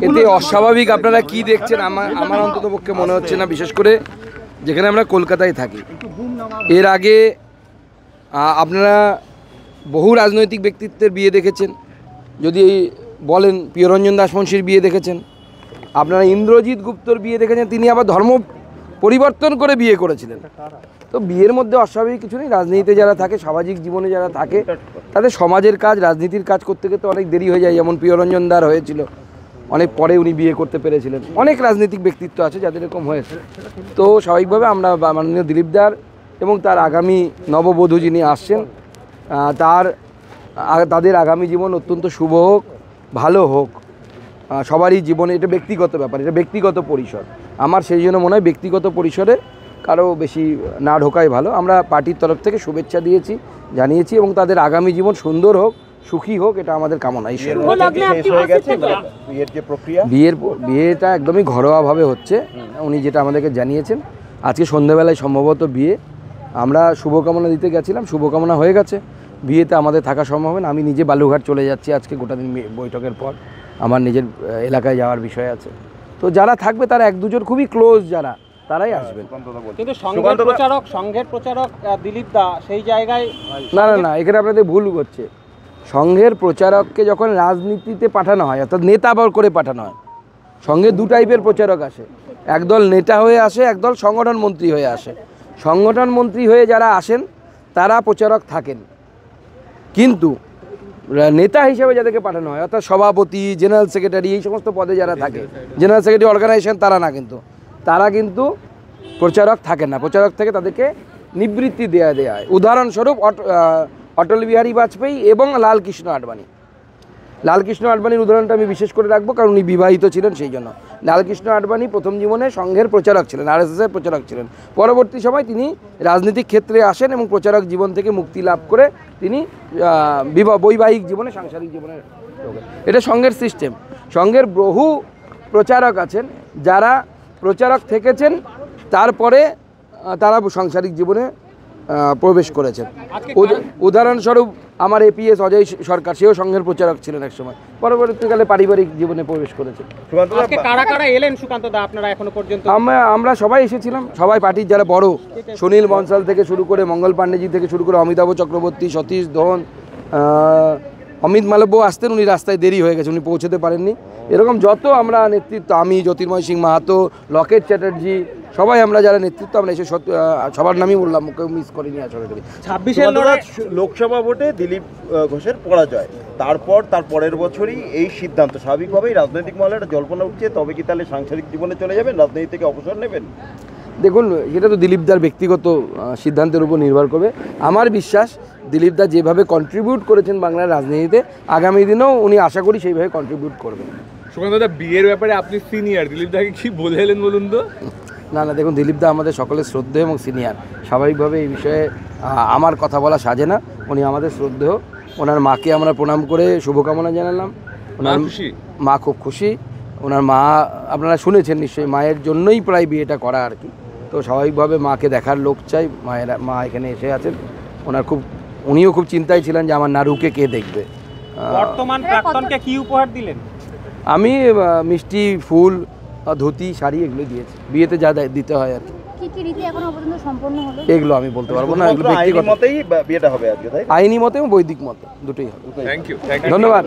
এতে অস্বাভাবিক আপনারা কি দেখছেন আমার অন্তত পক্ষে মনে হচ্ছে না, বিশেষ করে যেখানে আমরা কলকাতায় থাকি। এর আগে আপনারা বহু রাজনৈতিক ব্যক্তিত্বের বিয়ে দেখেছেন, যদি বলেন প্রিয়রঞ্জন দাসমুন্সির বিয়ে দেখেছেন, আপনারা ইন্দ্রজিৎ গুপ্তর বিয়ে দেখেছেন, তিনি আবার ধর্ম পরিবর্তন করে বিয়ে করেছিলেন। তো বিয়ের মধ্যে অস্বাভাবিক কিছু নেই। রাজনীতিতে যারা থাকে, সামাজিক জীবনে যারা থাকে, তাদের সমাজের কাজ, রাজনীতির কাজ করতে করতে অনেক দেরি হয়ে যায়। যেমন প্রিয়রঞ্জন দার হয়েছিল, অনেক পরে উনি বিয়ে করতে পেরেছিলেন। অনেক রাজনৈতিক ব্যক্তিত্ব আছে যাদের এরকম হয়েছে। তো স্বাভাবিকভাবে আমরা মাননীয় দিলীপ দার এবং তার আগামী নববধূ যিনি আসছেন, তাদের আগামী জীবন অত্যন্ত শুভ হোক, ভালো হোক। সবারই জীবনে এটা ব্যক্তিগত ব্যাপার, এটা ব্যক্তিগত পরিসর। আমার সেই জন্য মনে হয় ব্যক্তিগত পরিসরে কারো বেশি না ঢোকাই ভালো। আমরা পার্টির তরফ থেকে শুভেচ্ছা দিয়েছি, জানিয়েছি, এবং তাদের আগামী জীবন সুন্দর হোক, সুখী হোক, এটা আমাদের কামনা। বিয়েটা একদমই ঘরোয়াভাবে হচ্ছে, উনি যেটা আমাদেরকে জানিয়েছেন। আজকে সন্ধ্যাবেলায় সম্ভবত বিয়ে। আমরা শুভকামনা দিতে গেছিলাম, শুভকামনা হয়ে গেছে। বিয়েতে আমাদের থাকা সম্ভব হবে না। আমি নিজে বালুঘাট চলে যাচ্ছি আজকে, গোটা দিন বৈঠকের পর আমার নিজের এলাকায় যাওয়ার বিষয় আছে। তো যারা থাকবে তারা এক দুজন খুবই ক্লোজ যারা, তারাই আসবেন। কিন্তু সংঘের প্রচারক দিলীপ দা সেই জায়গায় না, এখানে আপনাদের ভুল হচ্ছে। সংঘের প্রচারককে যখন রাজনীতিতে পাঠানো হয়, অর্থাৎ নেতা করে পাঠানো হয়, সঙ্গে দু টাইপের প্রচারক আসে। একদল নেতা হয়ে আসে, একদল সংগঠন মন্ত্রী হয়ে আসে। সংগঠন মন্ত্রী হয়ে যারা আসেন তারা প্রচারক থাকেন, কিন্তু নেতা হিসেবে যাদেরকে পাঠানো হয়, অর্থাৎ সভাপতি, জেনারেল সেক্রেটারি, এই সমস্ত পদে যারা থাকে, জেনারেল সেক্রেটারি অর্গানাইজেশন, তারা কিন্তু প্রচারক থাকেন না। প্রচারক থেকে তাদেরকে নিবৃত্তি দেওয়া হয়। উদাহরণস্বরূপ অটল বিহারী বাজপেয়ী এবং লালকৃষ্ণ আডবাণীর উদাহরণটা আমি বিশেষ করে রাখবো, কারণ উনি বিবাহিত ছিলেন, সেই জন্য। লালকৃষ্ণ আডবাণী প্রথম জীবনে সংঘের প্রচারক ছিলেন, আরএসএসের প্রচারক ছিলেন। পরবর্তী সময় তিনি রাজনৈতিক ক্ষেত্রে আসেন এবং প্রচারক জীবন থেকে মুক্তি লাভ করে তিনি বৈবাহিক জীবনে, সাংসারিক জীবনে, এটা সংঘের সিস্টেম। সংঘের বহু প্রচারক আছেন যারা প্রচারক থেকেছেন, তারপরে তারা সাংসারিক জীবনে প্রবেশ করেছেন। উদাহরণস্বরূপ আমার এপিএস অজয় সরকার, সেও সংঘের প্রচারক ছিলেন এক সময়, পরবর্তীকালে পারিবারিক জীবনে প্রবেশ করেছেন। কারা এলেন সুকান্ত দা আপনারা এখনো পর্যন্ত? আমরা সবাই এসেছিলাম, সবাই পার্টির যারা বড়, সুনীল বনসাল থেকে শুরু করে, মঙ্গল পাণ্ডেজি থেকে শুরু করে, অমিতাভ চক্রবর্তী, সতীশ ধন, অমিত মালব্য আসতেন, উনি রাস্তায় দেরি হয়ে গেছে, উনি পৌঁছতে পারেননি। এরকম যত আমরা নেতৃত্ব, আমি, জ্যোতির্ময় সিং মাহাতো, লকেট চ্যাটার্জি, সবাই আমরা যারা নেতৃত্ব, আমরা এসে সবার নামই বললাম, কেউ মিস করিনি। আসলে 26 লোকসভা ভোটে দিলীপ ঘোষের পরাজয়, তারপর তার পরের বছরই এই সিদ্ধান্ত, স্বাভাবিকভাবেই রাজনৈতিক মহলে একটা জল্পনা উঠছে, তবে কি তাহলে সাংসারিক জীবনে চলে যাবেন, রাজনীতি থেকে অবসর নেবেন? দেখুন, এটা তো দিলীপদার ব্যক্তিগত সিদ্ধান্তের উপর নির্ভর করবে। আমার বিশ্বাস দিলীপদা যেভাবে কন্ট্রিবিউট করেছেন বাংলার রাজনীতিতে, আগামী দিনেও উনি আশা করি সেইভাবে কন্ট্রিবিউট করবেন। সুকান্তদা, বিয়ের ব্যাপারে আপনি সিনিয়র, দিলীপদাকে কি বলে এলেন বলুন তো? না, দেখুন, দিলীপদা আমাদের সকলের শ্রদ্ধেয় এবং সিনিয়র। স্বাভাবিকভাবে এই বিষয়ে আমার কথা বলা সাজে না। উনি আমাদের শ্রদ্ধেয়। ওনার মাকে আমরা প্রণাম করে শুভকামনা জানালাম। ওনার মা খুব খুশি। ওনার মা আপনারা শুনেছেন নিশ্চয়ই, মায়ের জন্যই প্রায় বিয়েটা করা আর কি। তো স্বাভাবিকভাবে মাকে দেখার লোক চাই, মা এখানে এসে আছেন। উনিও খুব চিন্তায় ছিলেন যে আমার নারুকে কে দেখবে। বর্তমান প্রাক্তনকে কি উপহার দিলেন? আমি মিষ্টি, ফুল, ধুতি, শাড়ি এগুলো দিয়েছি। বিয়েতে যা দিতে হয় আর কি রীতি এখনো পর্যন্ত সম্পন্ন হলো এগুলো আমি বলতে পারবো না। এগুলো ব্যক্তিগত, আইনি মতেই বিয়েটা হবে আজকে, তাই? আইনি মতে এবং বৈদিক মতে দুটোই হবে। থ্যাংক ইউ, ধন্যবাদ।